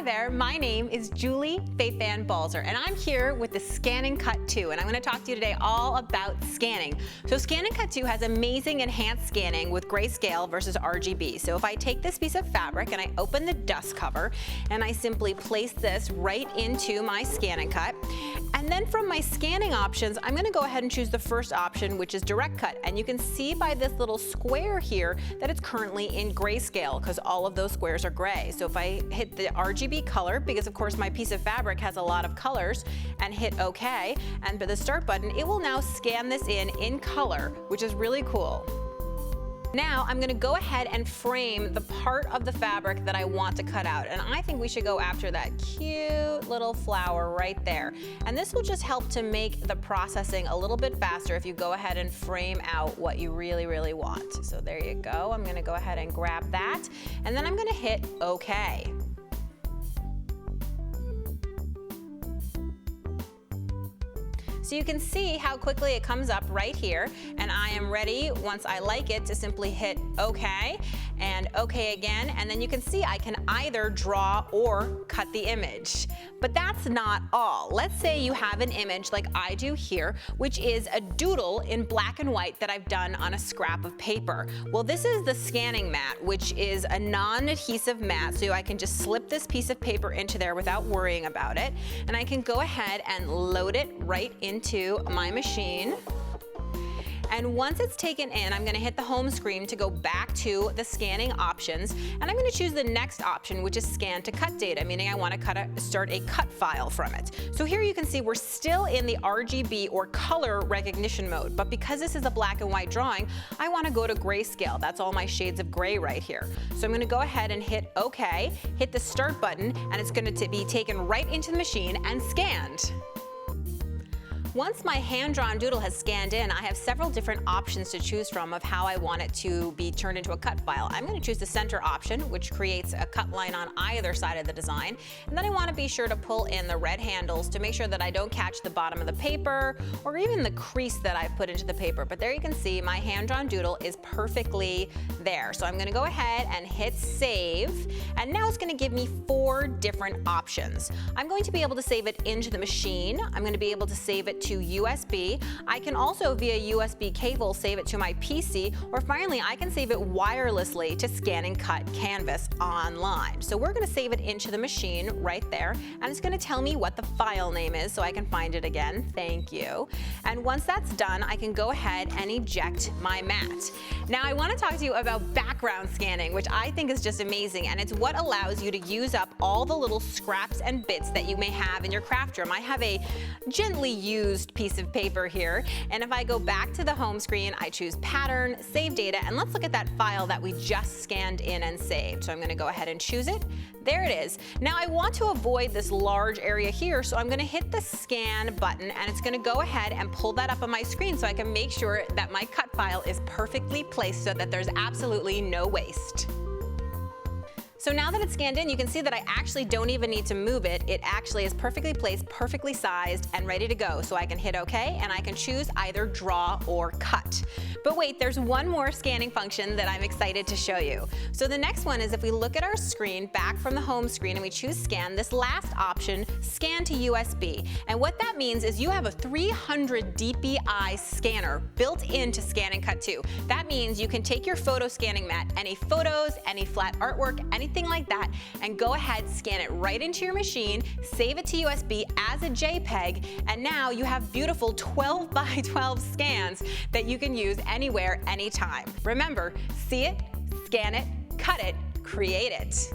there, my name is Julie Faith Van Balzer, and I'm here with the ScanNCut2, and I'm going to talk to you today all about scanning. So ScanNCut2 has amazing enhanced scanning with grayscale versus RGB. So if I take this piece of fabric and I open the dust cover, and I simply place this right into my ScanNCut, and then from my scanning options, I'm going to go ahead and choose the first option, which is direct cut, and you can see by this little square here that it's currently in grayscale because all of those squares are gray. So if I hit the RGB color, because of course my piece of fabric has a lot of colors, and hit OK, and by the start button, it will now scan this in color, which is really cool. Now I'm going to go ahead and frame the part of the fabric that I want to cut out, and I think we should go after that cute little flower right there. And this will just help to make the processing a little bit faster if you go ahead and frame out what you really want. So there you go. I'm going to go ahead and grab that, and then I'm going to hit OK. So you can see how quickly it comes up right here, and I am ready, once I like it, to simply hit OK and OK again, and then you can see I can either draw or cut the image. But that's not all. Let's say you have an image like I do here, which is a doodle in black and white that I've done on a scrap of paper. Well, this is the scanning mat, which is a non-adhesive mat, so I can just slip this piece of paper into there without worrying about it, and I can go ahead and load it right into my machine. And once it's taken in, I'm going to hit the home screen to go back to the scanning options, and I'm going to choose the next option, which is scan to cut data, meaning I want to start a cut file from it. So here you can see we're still in the RGB or color recognition mode, but because this is a black and white drawing, I want to go to grayscale. That's all my shades of gray right here. So I'm going to go ahead and hit OK, hit the start button, and it's going to be taken right into the machine and scanned. Once my hand-drawn doodle has scanned in, I have several different options to choose from of how I want it to be turned into a cut file. I'm going to choose the center option, which creates a cut line on either side of the design. And then I want to be sure to pull in the red handles to make sure that I don't catch the bottom of the paper or even the crease that I've put into the paper. But there you can see my hand-drawn doodle is perfectly there. So I'm going to go ahead and hit save. And now it's going to give me 4 different options. I'm going to be able to save it into the machine. I'm going to be able to save it to USB. I can also via USB cable save it to my PC, or finally I can save it wirelessly to ScanNCut Canvas online. So we're going to save it into the machine right there, and it's going to tell me what the file name is so I can find it again. Thank you. And once that's done, I can go ahead and eject my mat. Now I want to talk to you about background scanning, which I think is just amazing, and it's what allows you to use up all the little scraps and bits that you may have in your craft room. I have a gently used piece of paper here, and if I go back to the home screen, I choose pattern, save data, and let's look at that file that we just scanned in and saved. So I'm going to go ahead and choose it. There it is. Now I want to avoid this large area here, so I'm going to hit the scan button, and it's going to go ahead and pull that up on my screen so I can make sure that my cut file is perfectly placed so that there's absolutely no waste. So now that it's scanned in, you can see that I actually don't even need to move it. It actually is perfectly placed, perfectly sized, and ready to go. So I can hit OK, and I can choose either draw or cut. But wait, there's one more scanning function that I'm excited to show you. So the next one is if we look at our screen back from the home screen and we choose scan, this last option, scan to USB. And what that means is you have a 300 dpi scanner built into ScanNCut2. That means you can take your photo scanning mat, any photos, any flat artwork, anything like that, and go ahead, scan it right into your machine, save it to USB as a JPEG, and now you have beautiful 12 by 12 scans that you can use anywhere, anytime. Remember, see it, scan it, cut it, create it.